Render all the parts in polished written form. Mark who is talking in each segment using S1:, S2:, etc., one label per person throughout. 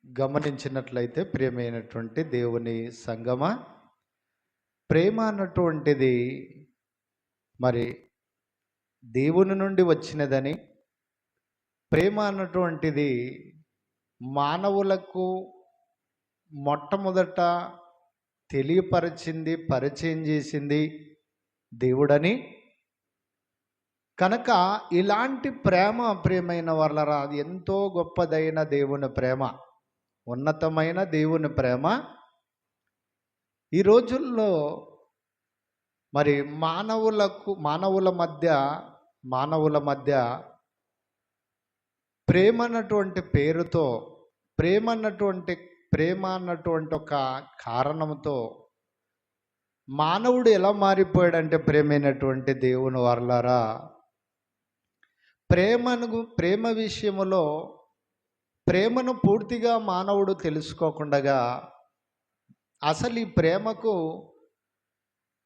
S1: గమనించినట్లయితే ప్రియమైనటువంటి దేవుని సంగమా, ప్రేమ అన్నటువంటిది మరి దేవుని నుండి వచ్చినదని, ప్రేమ అన్నటువంటిది మానవులకు మొట్టమొదట తెలియపరిచింది, పరిచయం చేసింది దేవుడని. కనుక ఇలాంటి ప్రేమ ప్రియమైన వాళ్ళరా, అది ఎంతో గొప్పదైన దేవుని ప్రేమ, ఉన్నతమైన దేవుని ప్రేమ. ఈ రోజుల్లో మరి మానవుల మధ్య ప్రేమ అన్నటువంటి పేరుతో, ప్రేమ అన్నటువంటి ఒక కారణంతో మానవుడు ఎలా మారిపోయాడంటే, ప్రేమైనటువంటి దేవుని వర్లారా, ప్రేమ విషయములో ప్రేమను పూర్తిగా మానవుడు తెలుసుకోకుండా, అసలు ఈ ప్రేమకు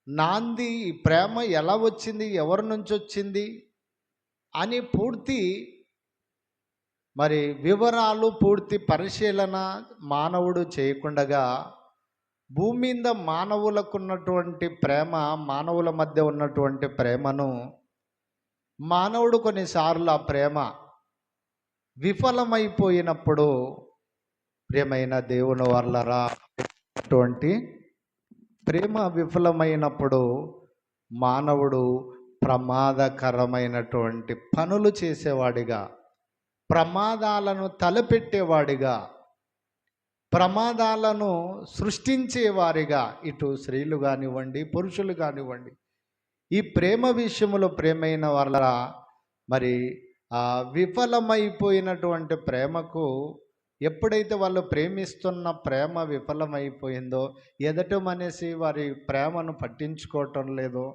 S1: నాంది, ఈ ప్రేమ ఎలా వచ్చింది, ఎవరి నుంచి వచ్చింది అని పూర్తి వివరాలు, పూర్తి పరిశీలన మానవుడు చేయకుండా, భూమి మీద మానవులకు ప్రేమ, మానవుల మధ్య ఉన్నటువంటి ప్రేమను మానవుడు కొన్నిసార్లు ఆ ప్రేమ విఫలమైపోయినప్పుడు, ప్రియమైన దేవుని వర్లరా, అటువంటి ప్రేమ విఫలమైనప్పుడు మానవుడు ప్రమాదకరమైనటువంటి పనులు చేసేవాడిగా, ప్రమాదాలను తలపెట్టేవాడిగా, ప్రమాదాలను సృష్టించేవారిగా, ఇటు స్త్రీలు కానివ్వండి, పురుషులు కానివ్వండి, ఈ ప్రేమ విషయంలో ప్రేమైన వాళ్ళ విఫలమైపోయినటువంటి ప్రేమకు, ఎప్పుడైతే వాళ్ళు ప్రేమిస్తున్న ప్రేమ విఫలమైపోయిందో, ఎదట మనిషి వారి ప్రేమను పట్టించుకోవటం లేదో,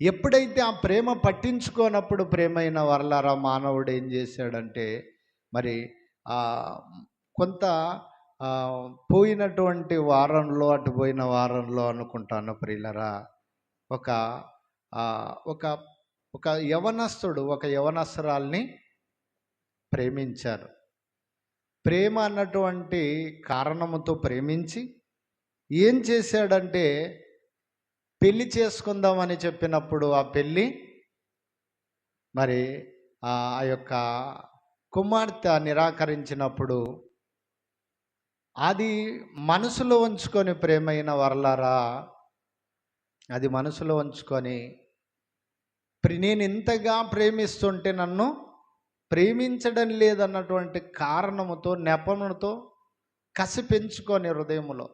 S1: ఎప్పుడైతే ఆ ప్రేమ పట్టించుకోనప్పుడు ప్రేమైన వర్లారా, మానవుడు ఏం చేశాడంటే, కొంత పోయినటువంటి వారంలో, అటు పోయిన వారంలో అనుకుంటాను ప్రియులరా, ఒక ఒక యవనస్తుడు ఒక యవనస్తురాల్ని ప్రేమించారు. ప్రేమ అన్నటువంటి కారణముతో ప్రేమించి ఏం చేశాడంటే, పెళ్లి చేసుకుందామని చెప్పినప్పుడు ఆ పెళ్ళి ఆ యొక్క కుమార్తె నిరాకరించినప్పుడు, అది మనసులో ఉంచుకొని ప్రేమైన వర్లారా, అది మనసులో ఉంచుకొని, నేను ఇంతగా ప్రేమిస్తుంటే నన్ను ప్రేమించడం లేదన్నటువంటి కారణముతో, నెపముతో కసి పెంచుకొని హృదయములో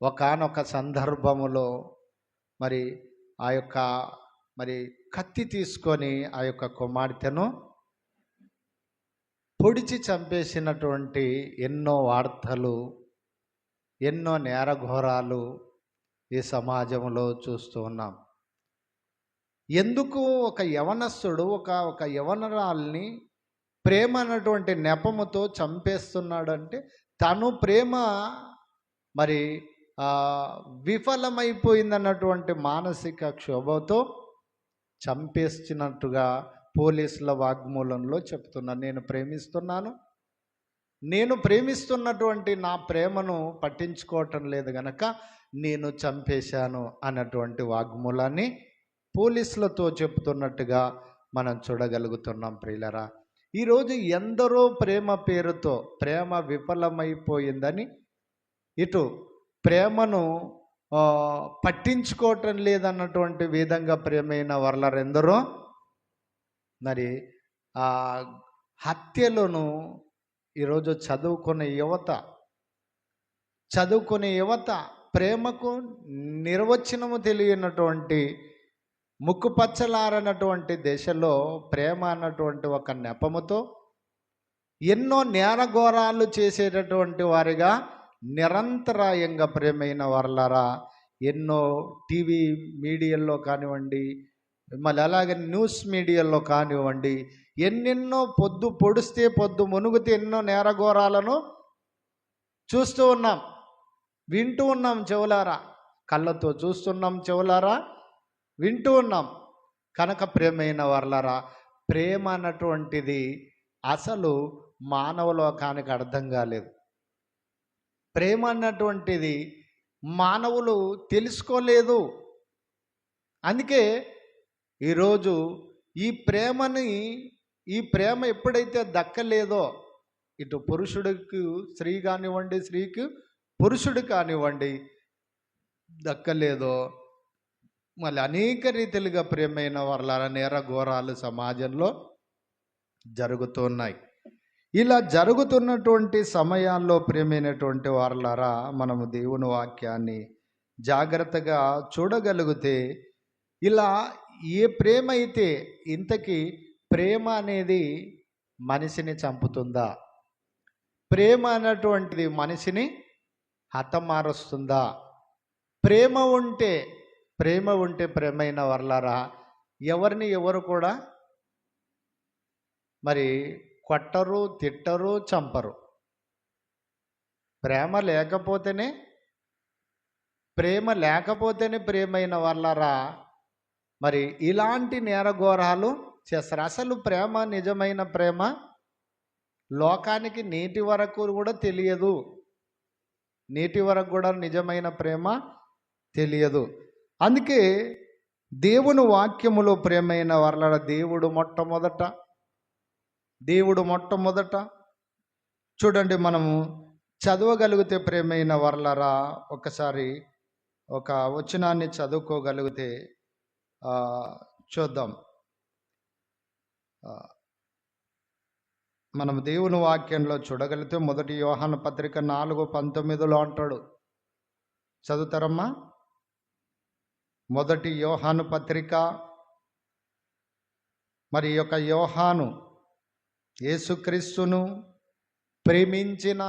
S1: ఒకానొక సందర్భములో ఆ యొక్క కత్తి తీసుకొని ఆ యొక్క కుమార్తెను పొడిచి చంపేసినటువంటి ఎన్నో వార్తలు, ఎన్నో నేరఘోరాలు ఈ సమాజంలో చూస్తూ ఉన్నాం. ఎందుకు ఒక యవనస్తుడు ఒక యవనరాల్ని ప్రేమ అన్నటువంటి నెపముతో చంపేస్తున్నాడంటే, తను ప్రేమ విఫలమైపోయిందన్నటువంటి మానసిక క్షోభతో చంపేస్తున్నట్టుగా పోలీసుల వాగ్మూలంలో చెప్తున్నాను. నేను ప్రేమిస్తున్నటువంటి నా ప్రేమను పట్టించుకోవటం లేదు గనక నేను చంపేశాను అన్నటువంటి వాగ్మూలాన్ని పోలీసులతో చెప్తున్నట్టుగా మనం చూడగలుగుతున్నాం ప్రియులరా. ఈరోజు ఎందరో ప్రేమ పేరుతో ప్రేమ విఫలమైపోయిందని, ఇటు ప్రేమను పట్టించుకోవటం లేదన్నటువంటి విధంగా ప్రేమైన వర్లరెందరో హత్యలను ఈరోజు చదువుకునే యువత ప్రేమకు నిర్వచనము తెలియనటువంటి, ముక్కుపచ్చలారనటువంటి దశలో ప్రేమ అన్నటువంటి ఒక నెపముతో ఎన్నో నేరఘోరాలు చేసేటటువంటి వారిగా నిరంతరాయంగా ప్రేమైన వర్లారా, ఎన్నో టీవీ మీడియాల్లో కానివ్వండి, అలాగే న్యూస్ మీడియాలో కానివ్వండి, ఎన్నెన్నో పొద్దు పొడిస్తే పొద్దు మునుగుతే ఎన్నో నేరఘోరాలను చూస్తూ ఉన్నాం, వింటూ ఉన్నాం చెవులారా. కళ్ళతో చూస్తున్నాం, చెవులారా వింటూ ఉన్నాం. కనుక ప్రేమైన వర్లారా, ప్రేమ అన్నటువంటిది అసలు మానవ లోకానికి అర్థం కాలేదు. ప్రేమ అన్నటువంటిది మానవులు తెలుసుకోలేదు. అందుకే ఈరోజు ఈ ప్రేమ ఎప్పుడైతే దక్కలేదో, ఇటు పురుషుడికి స్త్రీ కానివ్వండి, స్త్రీకి పురుషుడు కానివ్వండి దక్కలేదో, మళ్ళీ అనేక రీతిలుగా ప్రేమైన వర్లాల నేరఘోరాలు సమాజంలో జరుగుతున్నాయి. ఇలా జరుగుతున్నటువంటి సమయాల్లో ప్రేమైనటువంటి వారలారా, మనము దేవుని వాక్యాన్ని జాగ్రత్తగా చూడగలిగితే, ఇలా ఏ ప్రేమ అయితే, ఇంతకీ ప్రేమ అనేది మనిషిని చంపుతుందా? ప్రేమ అన్నటువంటిది మనిషిని హతమారుస్తుందా? ప్రేమ ఉంటే ప్రేమైన వర్లారా, ఎవరిని ఎవరు కూడా మరి కొట్టరు, తిట్టరు, చంపరు. ప్రేమ లేకపోతేనే ప్రేమైన వర్లారా మరి ఇలాంటి నేరఘోరాలు చేస్తారు. అసలు ప్రేమ, నిజమైన ప్రేమ లోకానికి నేటి వరకు కూడా తెలియదు. నేటి వరకు కూడా నిజమైన ప్రేమ తెలియదు. అందుకే దేవుని వాక్యములో ప్రేమైన వర్లారా, దేవుడు మొట్టమొదట చూడండి, మనము చదవగలిగితే ప్రేమైన వర్లారా, ఒకసారి ఒక వచనాన్ని చదువుకోగలిగితే చూద్దాం. మనం దేవుని వాక్యంలో చూడగలిగితే 1 యోహాను పత్రిక 4:19 అంటాడు. చదువుతారమ్మా? 1 యోహాను పత్రిక. మరి యొక్క యోహాను యేసుక్రీస్తును ప్రేమించిన,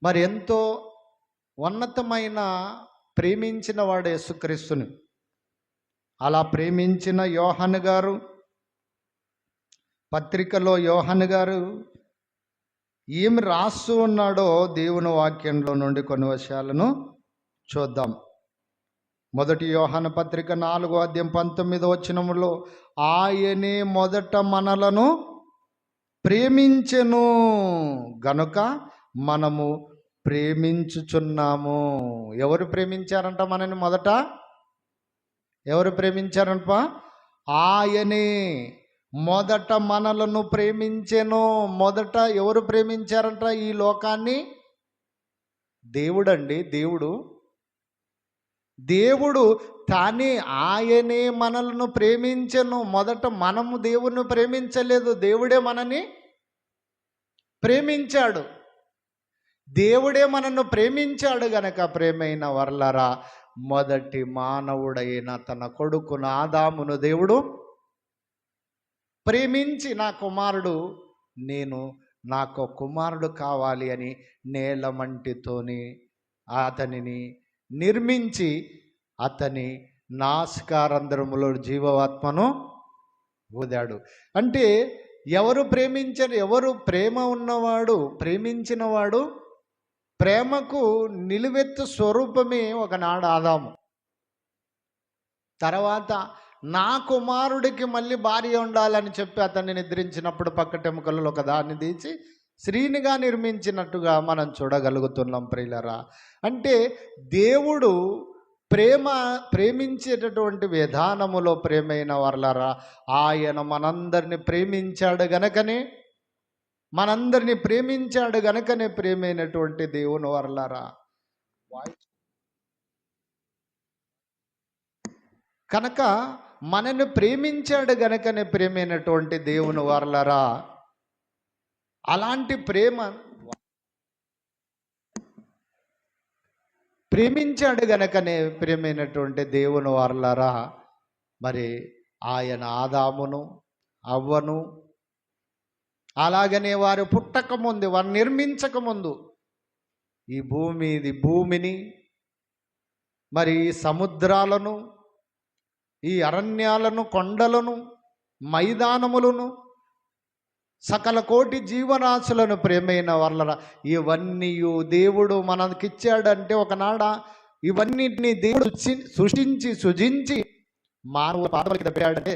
S1: మరి ఎంతో ఉన్నతమైన ప్రేమించిన వాడు యేసుక్రీస్తుని. అలా ప్రేమించిన యోహాను గారు పత్రికలో యోహాను గారు ఏమి రాస్తూ ఉన్నాడో దేవుని వాక్యంలో నుండి కొన్ని విషయాలను చూద్దాం. 1 యోహాను పత్రిక 4:19 ఆయనే మొదట మనలను ప్రేమించెను గనుక మనము ప్రేమించుచున్నాము. ఎవరు ప్రేమించారంట మనని? మొదట ఎవరు ప్రేమించారంట? ఆయనే మొదట మనలను ప్రేమించెను. మొదట ఎవరు ప్రేమించారంట ఈ లోకాన్ని? దేవుడండి. దేవుడు తానే, ఆయనే మనలను ప్రేమించెను. మొదట మనము దేవుణ్ణి ప్రేమించలేదు, దేవుడే మనని ప్రేమించాడు. దేవుడే మనను ప్రేమించాడు గనక ప్రేమైన వర్లరా, మొదటి మానవుడైన తన కొడుకును ఆదామును దేవుడు ప్రేమించి, నాకు కుమారుడు కావాలి అని నేలమంటితోని అతనిని నిర్మించి అతని నాసికారంధ్రములో జీవాత్మను ఊదాడు. అంటే ఎవరు ప్రేమ ఉన్నవాడు, ప్రేమించినవాడు, ప్రేమకు నిలువెత్తు స్వరూపమే ఒకనాడు ఆదాము. తర్వాత నా కుమారుడికి మళ్ళీ భార్య ఉండాలని చెప్పి అతన్ని నిద్రించినప్పుడు పక్కటెముకలలో ఒక దాన్ని తీసి స్త్రీనిగా నిర్మించినట్టుగా మనం చూడగలుగుతున్నాం ప్రియులరా. అంటే దేవుడు ప్రేమించేటటువంటి విధానములో ప్రేమైన వర్లరా, ఆయన మనందరిని ప్రేమించాడు గనకనే ప్రేమైనటువంటి దేవుని వర్లరా. కనుక మనల్ని ప్రేమించాడు గనకనే ప్రేమైనటువంటి దేవుని వర్లరా. అలాంటి ప్రేమించాడు గనకనే ప్రేమైనటువంటి దేవుని వర్లరా. మరి ఆయన ఆదామును, అవ్వను, అలాగనే వారు పుట్టకముందు, వారు నిర్మించకముందు ఈ భూమిని, మరి సముద్రాలను, ఈ అరణ్యాలను, కొండలను, మైదానములను, సకల కోటి జీవరాశులను ప్రేమైన వర్లరా, ఇవన్నీ దేవుడు మనకిచ్చాడంటే ఒకనాడ ఇవన్నిటిని దేవుడు సృష్టించి మానవ పాదములకి పెట్టాడంటే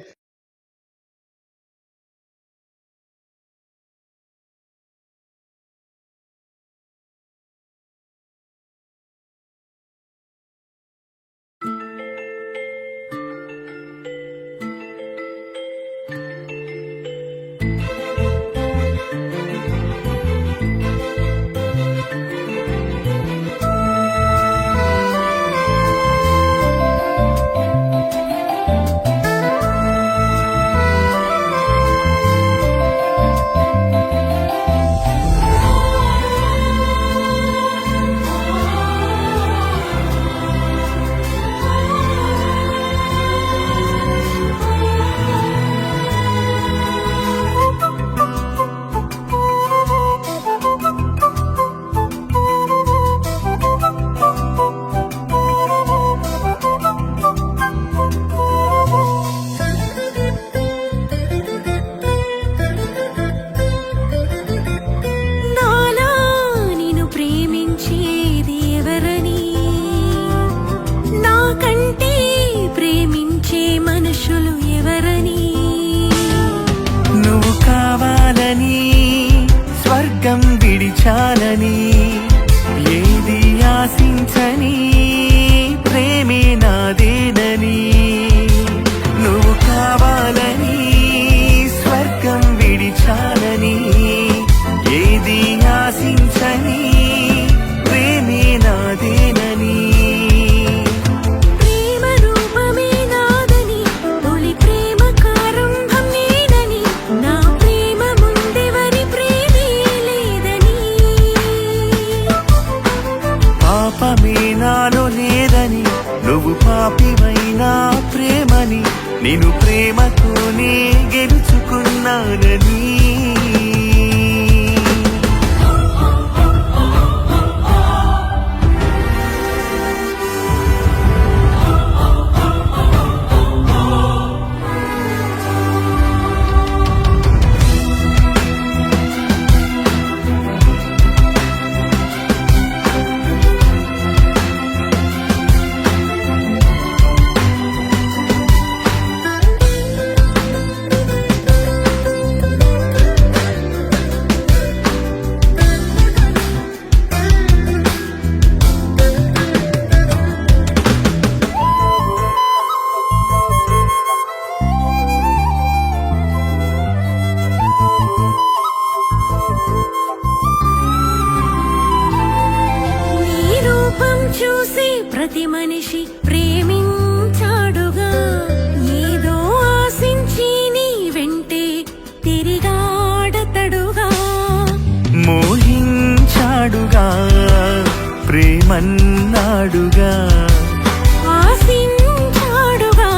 S2: చాలని ఏది ఆశించని ప్రేమే నాదేనని నువ్వు కావాలని స్వర్గం విడిచాలని ఏది ఆశించని ప్రేమే నాదేనని
S3: ప్రేమ రూపమే నాదని తొలి ప్రేమ కారంభం నేనని నా ప్రేమ ముందెవరి ప్రేమే లేదని
S2: పాపమే నాలో లేదని నువ్వు పాపివైనా ప్రేమని నేను ప్రేమతోనే గెలుచుకున్నానని
S3: నీ రూపం చూసి ప్రతి మనిషి ప్రేమించాడుగా ఏదో ఆశించి నీ వెంటే తిరిగాడతడుగా
S2: మోహించాడుగా ప్రేమన్నాడుగా
S3: ఆశించాడుగా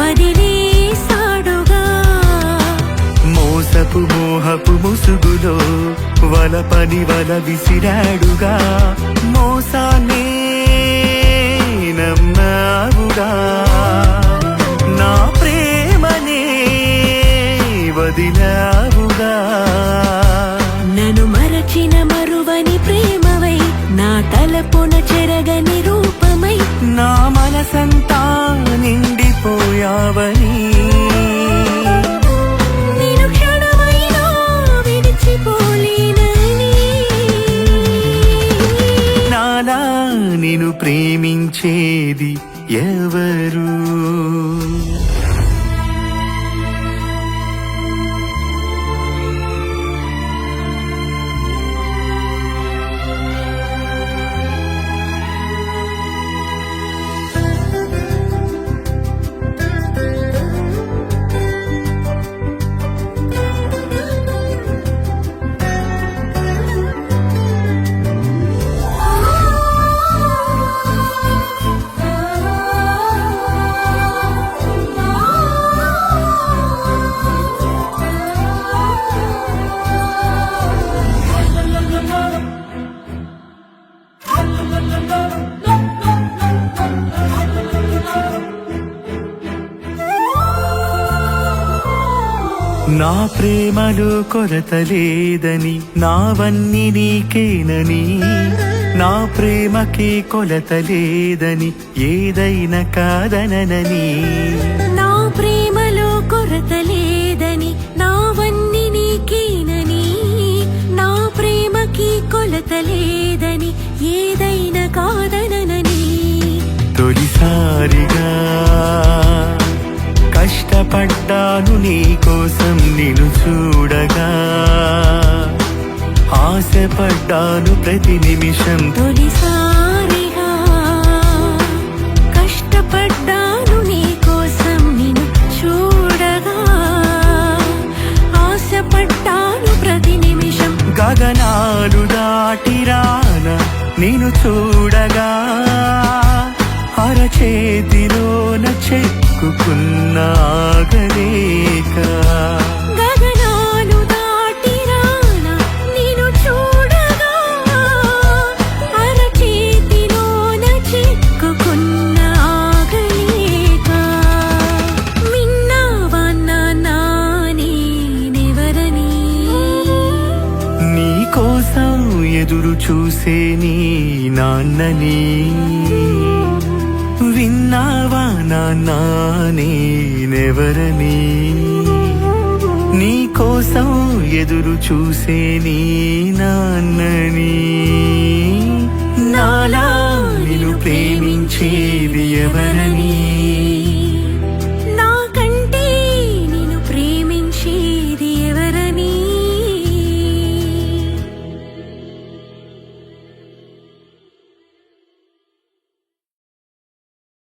S3: వదిలేసాడుగా
S2: మోసపు మోహపు ముసుగులో వలపని వల విసిరాడుగా మోసాన్నే నమ్మావుగా నా ప్రేమనే వదిలావుగా
S3: నన్ను మరచిన మరువని ప్రేమవై నా తలపున చెరగని రూపమై
S2: నా మనసంతా నిండిపోయావని
S3: నేను క్షణమైనా విడిచిపోలేనని
S2: నాలా నిన్ను ప్రేమించేది ఎవరు నా ప్రేమలో కొరత లేదని నావన్నీ నీకేనని నా ప్రేమకే కొలత లేదని ఏదైనా కాదనని
S3: నా ప్రేమలో కొరత లేదని నావన్నీ నీకేనని నా ప్రేమకి కొలత లేదని ఏదైనా కాదనని
S2: తొలిసారిగా కష్టపడ్డాను నీ కోసం నిన్ను చూడగా ఆశపడ్డాను ప్రతి నిమిషం
S3: తొలిసారిగా కష్టపడ్డాను నీ కోసం నిన్ను చూడగా ఆశపడ్డాను ప్రతి నిమిషం
S2: గగనాలు దాటిరాన నిన్ను చూడగా అరచేతిలోన చెక్కుకున్న ఆగలేక
S3: గగనాలు దాటిరాన నిన్ను చూడగా అరచేతిలోన చిక్కుకున్న ఆగలేక విన్నావా నాన్నా నేనెవరని
S2: నీ కోసం ఎదురు చూసే నీ నాన్నని విన్నావా నాన్నా నేనెవరని నీ కోసం ఎదురు చూసే నీ నాన్నని